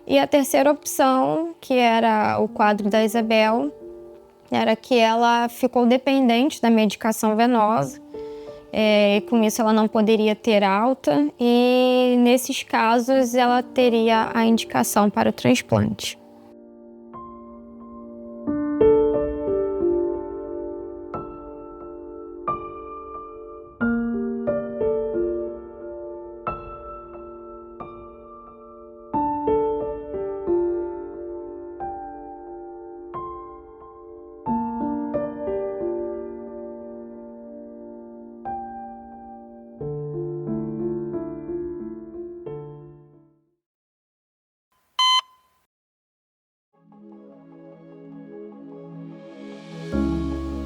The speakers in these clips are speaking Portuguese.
E a terceira opção, que era o quadro da Isabel, era que ela ficou dependente da medicação venosa. E com isso ela não poderia ter alta e nesses casos ela teria a indicação para o transplante.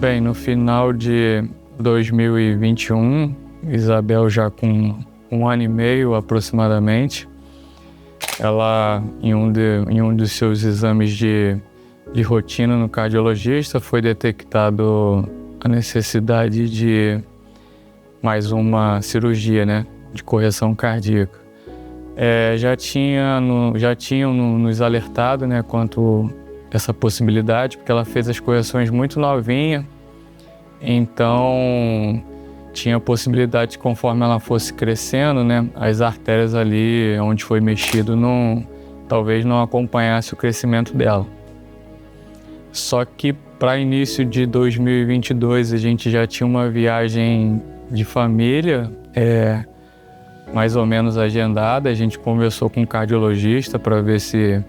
Bem, no final de 2021, Isabel já com 1 ano e meio aproximadamente, ela, em um dos seus exames de rotina no cardiologista, foi detectado a necessidade de mais uma cirurgia, né, de correção cardíaca. Já tinham nos alertado, né, quanto essa possibilidade, porque ela fez as correções muito novinha, então tinha a possibilidade de, conforme ela fosse crescendo, né, as artérias ali onde foi mexido talvez não acompanhasse o crescimento dela. Só que para início de 2022 a gente já tinha uma viagem de família mais ou menos agendada. A gente conversou com um cardiologista para ver se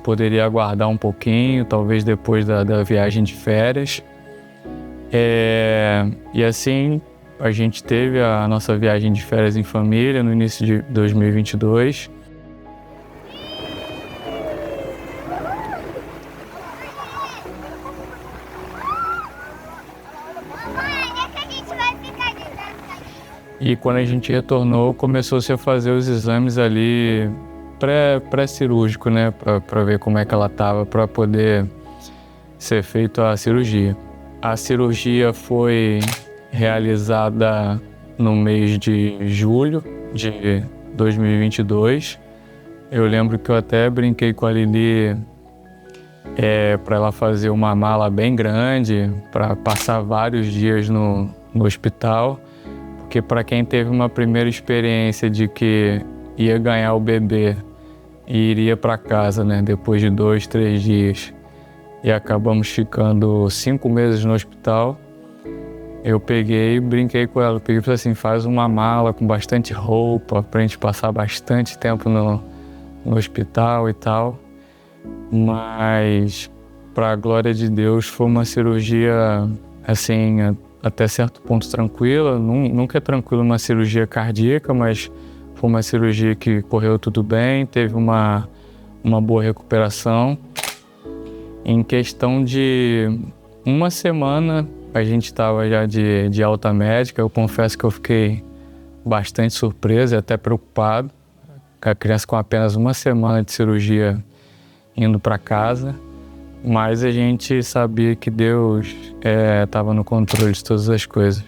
poderia aguardar um pouquinho, talvez depois da viagem de férias. E assim, a gente teve a nossa viagem de férias em família no início de 2022. E quando a gente retornou, começou-se a fazer os exames ali pré-cirúrgico, né, para ver como é que ela estava, para poder ser feita a cirurgia. A cirurgia foi realizada no mês de julho de 2022. Eu lembro que eu até brinquei com a Lili para ela fazer uma mala bem grande, para passar vários dias no hospital, porque para quem teve uma primeira experiência de que ia ganhar o bebê e iria para casa, né, depois de 2, 3 dias, e acabamos ficando 5 meses no hospital, eu peguei e brinquei com ela. Peguei e falei assim, faz uma mala com bastante roupa pra gente passar bastante tempo no hospital e tal. Mas, para a glória de Deus, foi uma cirurgia, assim, até certo ponto tranquila. Nunca é tranquilo uma cirurgia cardíaca, mas foi uma cirurgia que correu tudo bem, teve uma boa recuperação. Em questão de 1 semana, a gente estava já de alta médica. Eu confesso que eu fiquei bastante surpreso e até preocupado, com a criança com apenas 1 semana de cirurgia indo para casa. Mas a gente sabia que Deus estava no controle de todas as coisas.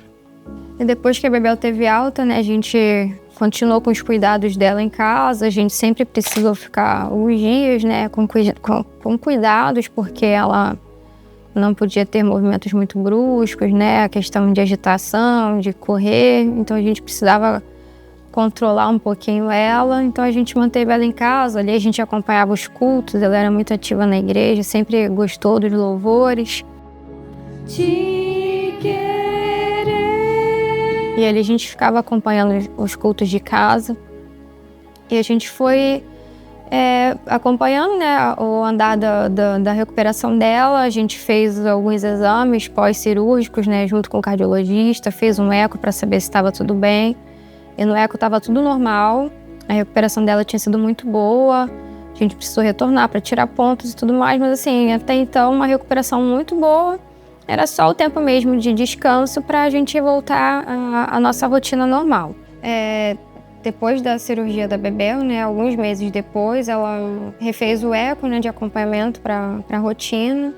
E depois que a Bebel teve alta, né, a gente continuou com os cuidados dela em casa. A gente sempre precisou ficar uns dias, né, com cuidados, porque ela não podia ter movimentos muito bruscos, né, a questão de agitação, de correr. Então a gente precisava controlar um pouquinho ela. Então a gente manteve ela em casa. Ali a gente acompanhava os cultos. Ela era muito ativa na igreja, sempre gostou dos louvores. E ali a gente ficava acompanhando os cultos de casa. E a gente foi acompanhando, né, o andar da recuperação dela. A gente fez alguns exames pós-cirúrgicos, né, junto com o cardiologista. Fez um eco para saber se estava tudo bem. E no eco estava tudo normal. A recuperação dela tinha sido muito boa. A gente precisou retornar para tirar pontos e tudo mais. Mas assim, até então, uma recuperação muito boa. Era só o tempo mesmo de descanso para a gente voltar à nossa rotina normal. Depois da cirurgia da Bebel, né, alguns meses depois, ela refez o eco, né, de acompanhamento para a rotina.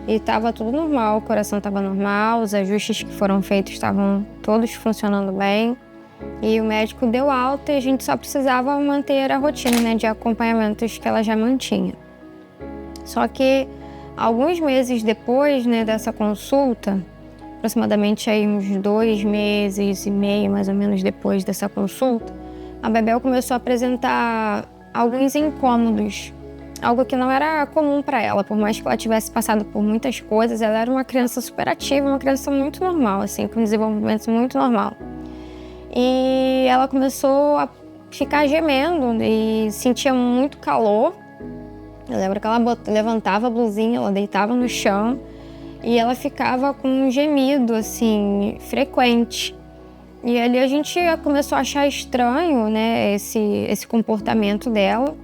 E estava tudo normal, o coração estava normal, os ajustes que foram feitos estavam todos funcionando bem. E o médico deu alta e a gente só precisava manter a rotina, né, de acompanhamentos que ela já mantinha. Só que alguns meses depois, né, dessa consulta, aproximadamente aí uns 2 meses e meio, mais ou menos, depois dessa consulta, a Bebel começou a apresentar alguns incômodos, algo que não era comum para ela. Por mais que ela tivesse passado por muitas coisas, ela era uma criança super ativa, uma criança muito normal, assim, com um desenvolvimento muito normal. E ela começou a ficar gemendo e sentia muito calor. Eu lembro que ela levantava a blusinha, ela deitava no chão e ela ficava com um gemido, assim, frequente. E ali a gente começou a achar estranho, né, esse comportamento dela.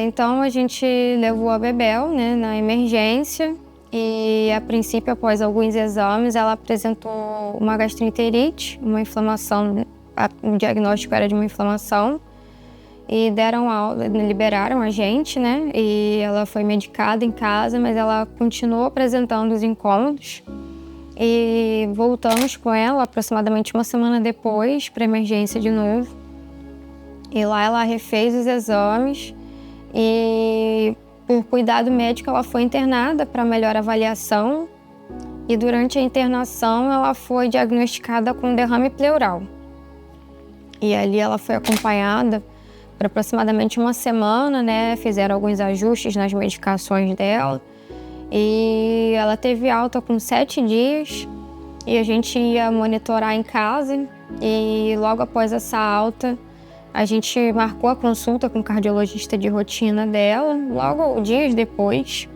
Então a gente levou a Bebel, né, na emergência e a princípio, após alguns exames, ela apresentou uma gastroenterite, uma inflamação, o diagnóstico era de uma inflamação e liberaram a gente, né, e ela foi medicada em casa, mas ela continuou apresentando os incômodos e voltamos com ela aproximadamente uma semana depois para emergência de novo e lá ela refez os exames e por cuidado médico ela foi internada para melhor avaliação e durante a internação ela foi diagnosticada com derrame pleural. E ali ela foi acompanhada por aproximadamente uma semana, né? Fizeram alguns ajustes nas medicações dela e ela teve alta com 7 dias e a gente ia monitorar em casa e logo após essa alta a gente marcou a consulta com o cardiologista de rotina dela, logo dias depois.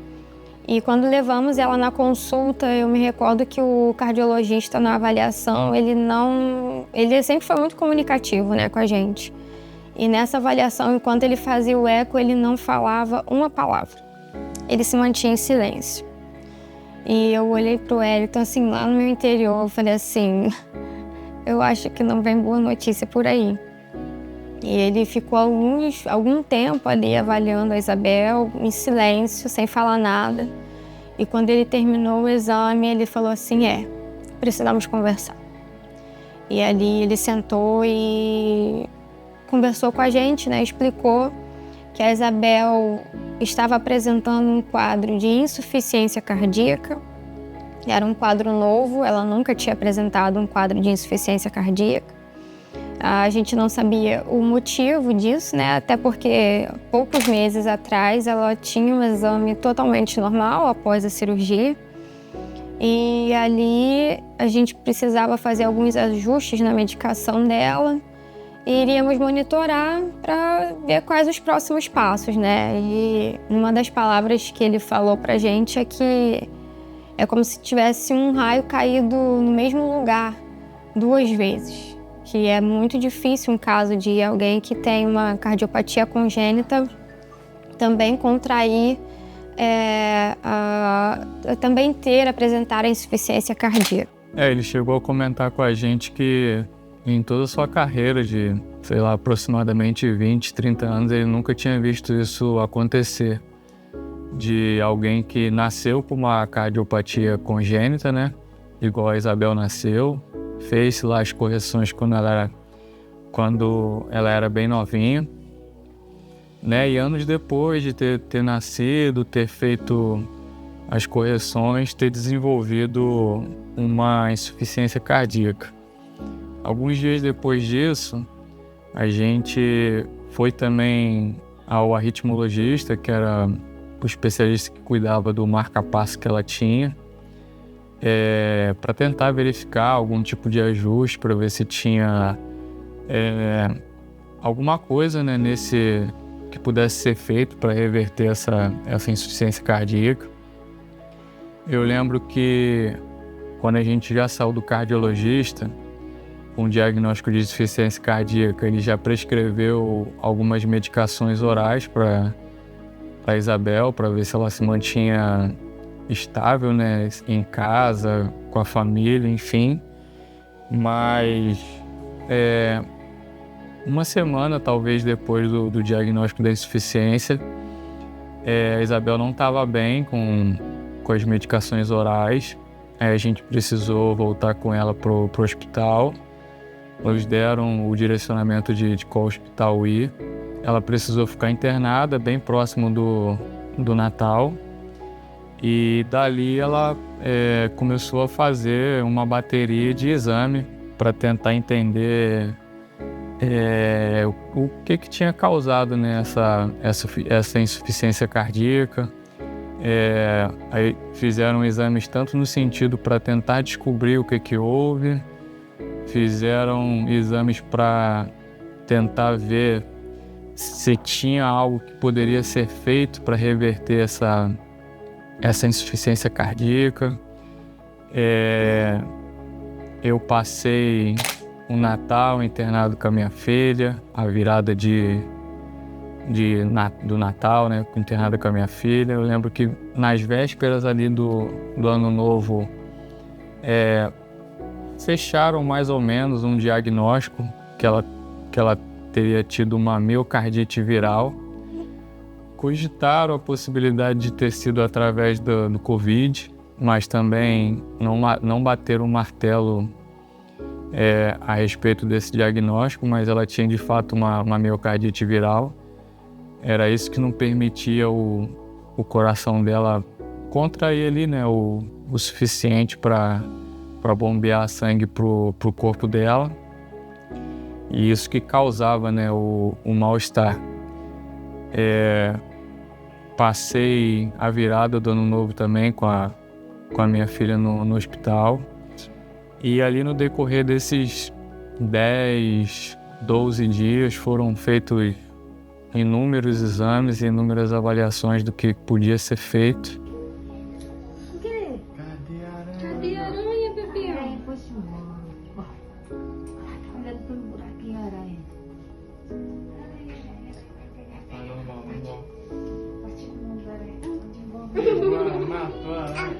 E quando levamos ela na consulta, eu me recordo que o cardiologista na avaliação, ele sempre foi muito comunicativo, né, com a gente. E nessa avaliação, enquanto ele fazia o eco, ele não falava uma palavra. Ele se mantinha em silêncio. E eu olhei pro Wellington, assim, lá no meu interior, eu falei assim, eu acho que não vem boa notícia por aí. E ele ficou algum tempo ali avaliando a Isabel, em silêncio, sem falar nada. E quando ele terminou o exame, ele falou assim, precisamos conversar. E ali ele sentou e conversou com a gente, né? Explicou que a Isabel estava apresentando um quadro de insuficiência cardíaca. Era um quadro novo, ela nunca tinha apresentado um quadro de insuficiência cardíaca. A gente não sabia o motivo disso, né? Até porque poucos meses atrás ela tinha um exame totalmente normal após a cirurgia. E ali a gente precisava fazer alguns ajustes na medicação dela e iríamos monitorar para ver quais os próximos passos, né? E uma das palavras que ele falou pra gente é que é como se tivesse um raio caído no mesmo lugar 2 vezes. Que é muito difícil um caso de alguém que tem uma cardiopatia congênita também contrair, também apresentar a insuficiência cardíaca. Ele chegou a comentar com a gente que em toda a sua carreira de, sei lá, aproximadamente 20, 30 anos, ele nunca tinha visto isso acontecer. De alguém que nasceu com uma cardiopatia congênita, né? Igual a Isabel nasceu. Fez lá as correções quando ela era bem novinha, né? E anos depois de ter nascido, ter feito as correções, ter desenvolvido uma insuficiência cardíaca. Alguns dias depois disso, a gente foi também ao arritmologista, que era o especialista que cuidava do marca-passo que ela tinha, para tentar verificar algum tipo de ajuste, para ver se tinha alguma coisa, né, que pudesse ser feito para reverter essa insuficiência cardíaca. Eu lembro que quando a gente já saiu do cardiologista com o diagnóstico de insuficiência cardíaca, ele já prescreveu algumas medicações orais para a Isabel, para ver se ela se mantinha estável, né, em casa, com a família, enfim. Mas uma semana, talvez, depois do diagnóstico da insuficiência, a Isabel não estava bem com as medicações orais. A gente precisou voltar com ela pro hospital nos deram o direcionamento de qual hospital ir. Ela precisou ficar internada bem próximo do Natal. E dali ela começou a fazer uma bateria de exame para tentar entender o que tinha causado, né, essa insuficiência cardíaca. Aí fizeram exames tanto no sentido para tentar descobrir o que houve, fizeram exames para tentar ver se tinha algo que poderia ser feito para reverter essa insuficiência cardíaca. Eu passei um Natal internado com a minha filha, a virada do Natal, né, internada com a minha filha. Eu lembro que nas vésperas ali do Ano Novo, fecharam mais ou menos um diagnóstico que ela teria tido uma miocardite viral. Cogitaram a possibilidade de ter sido através do Covid, mas também não bateram o martelo a respeito desse diagnóstico, mas ela tinha de fato uma miocardite viral. Era isso que não permitia o coração dela contrair ali, né, o suficiente para bombear sangue pro corpo dela. E isso que causava, né, o mal-estar. Passei a virada do Ano Novo também com a minha filha no hospital. E ali no decorrer desses 10, 12 dias foram feitos inúmeros exames e inúmeras avaliações do que podia ser feito. O quê? Cadê a aranha, bebê? Olha pelo buraquinho a aranha. Matou a aranha.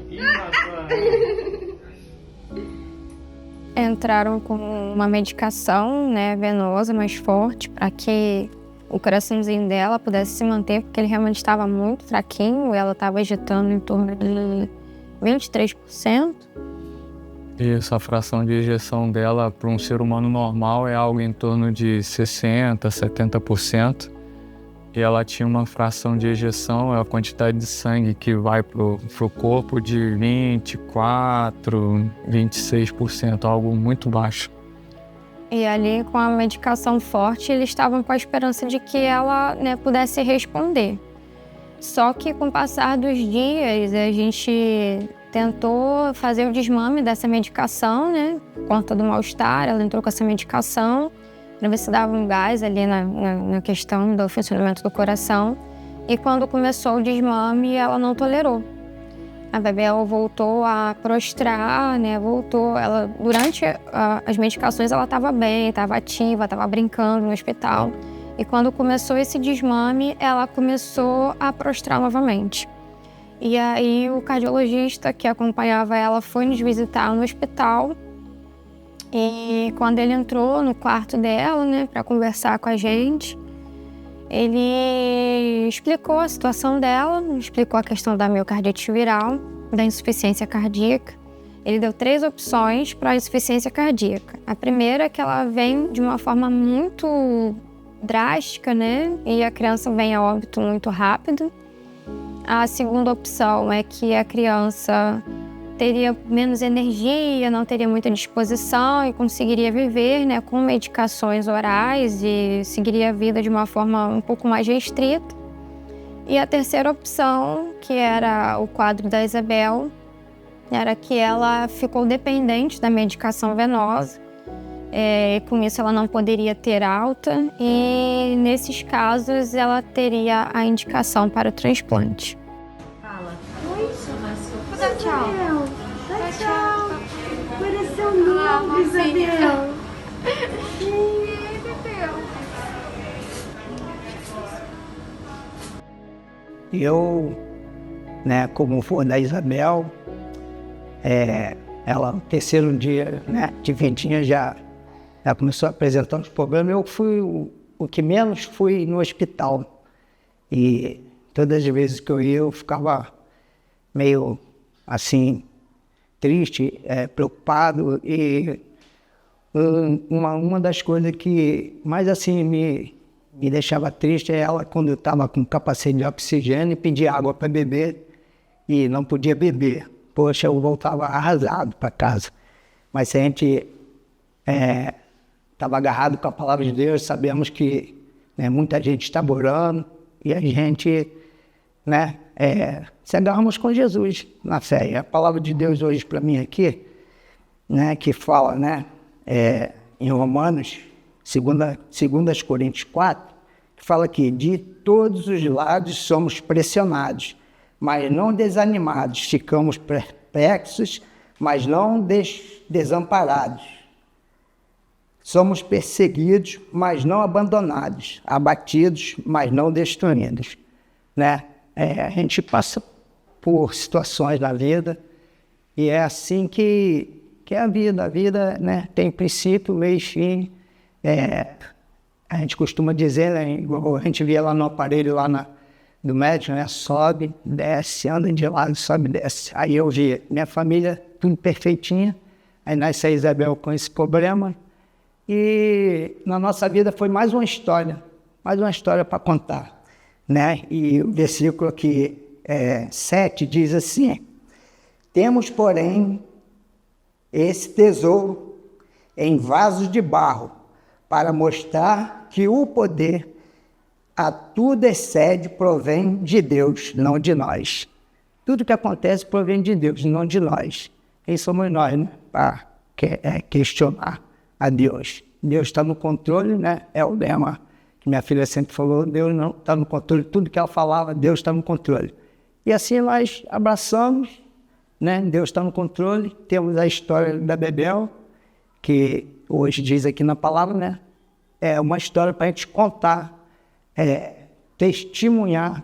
Entraram com uma medicação, né, venosa mais forte para que o coraçãozinho dela pudesse se manter, porque ele realmente estava muito fraquinho. Ela estava agitando em torno de 23%. Isso, a fração de ejeção dela para um ser humano normal é algo em torno de 60%, 70%. E ela tinha uma fração de ejeção, a quantidade de sangue que vai pro corpo, de 24%, 26%, algo muito baixo. E ali, com a medicação forte, eles estavam com a esperança de que ela, né, pudesse responder. Só que, com o passar dos dias, a gente tentou fazer o desmame dessa medicação, né, por conta do mal-estar. Ela entrou com essa medicação para ver se dava um gás ali na questão do funcionamento do coração. E quando começou o desmame, ela não tolerou. A bebê voltou a prostrar, né? Durante as medicações ela estava bem, estava ativa, estava brincando no hospital. E quando começou esse desmame, ela começou a prostrar novamente. E aí o cardiologista que acompanhava ela foi nos visitar no hospital. E quando ele entrou no quarto dela, né, para conversar com a gente, ele explicou a situação dela, explicou a questão da miocardite viral, da insuficiência cardíaca. Ele deu 3 opções para a insuficiência cardíaca. A primeira é que ela vem de uma forma muito drástica, né, e a criança vem a óbito muito rápido. A segunda opção é que a criança teria menos energia, não teria muita disposição e conseguiria viver, né, com medicações orais e seguiria a vida de uma forma um pouco mais restrita. E a terceira opção, que era o quadro da Isabel, era que ela ficou dependente da medicação venosa. Com isso ela não poderia ter alta e nesses casos ela teria a indicação para o transplante. Dá tchau. Dá tchau. Pareceu novo, Isabel. Eu, né, como for da Isabel, ela no terceiro dia, né, de ventinha já começou a apresentar os problemas. Eu fui o que menos fui no hospital. E todas as vezes que eu ia, eu ficava meio assim, triste, preocupado. E Uma das coisas que mais assim me deixava triste é ela quando eu estava com capacete de oxigênio e pedia água para beber e não podia beber. Poxa, eu voltava arrasado para casa. Mas se a gente estava agarrado com a palavra de Deus, sabemos que, né, muita gente está orando e a gente, né, se agarramos com Jesus na fé. E a palavra de Deus hoje para mim aqui, né, que fala, né, em Romanos, 2 Coríntios 4, que fala que de todos os lados somos pressionados, mas não desanimados, ficamos perplexos, mas não desamparados. Somos perseguidos, mas não abandonados, abatidos, mas não destruídos, né? A gente passa por situações na vida e é assim que é a vida. A vida, né, tem princípio, meio e fim. A gente costuma dizer, né, igual a gente via lá no aparelho lá do médico, né, sobe, desce, anda de lado, sobe, desce. Aí eu vi minha família tudo perfeitinha, aí nasce a Isabel com esse problema e na nossa vida foi mais uma história para contar, né? E o versículo aqui 7 diz assim: temos, porém, esse tesouro em vasos de barro, para mostrar que o poder a tudo excede provém de Deus, não de nós. Tudo que acontece provém de Deus, não de nós. Quem somos nós, né? Para questionar a Deus. Deus está no controle, né? É o lema que minha filha sempre falou, Deus não está no controle. Tudo que ela falava, Deus está no controle. E assim nós abraçamos, né? Deus está no controle. Temos a história da Bebel, que hoje diz aqui na palavra, né? É uma história para a gente contar, testemunhar,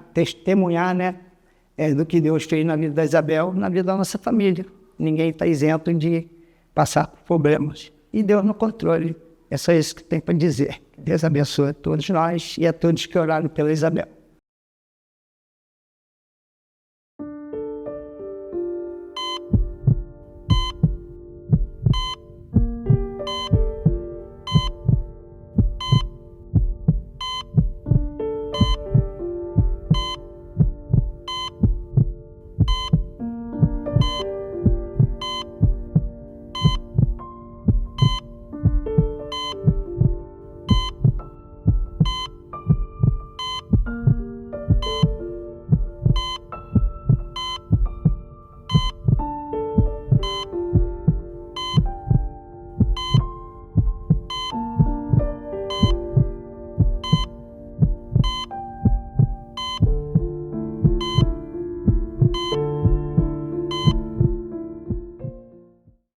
né? Do que Deus fez na vida da Isabel, na vida da nossa família. Ninguém está isento de passar por problemas. E Deus no controle. É só isso que tem para dizer. Deus abençoe a todos nós e a todos que oraram pela Isabel.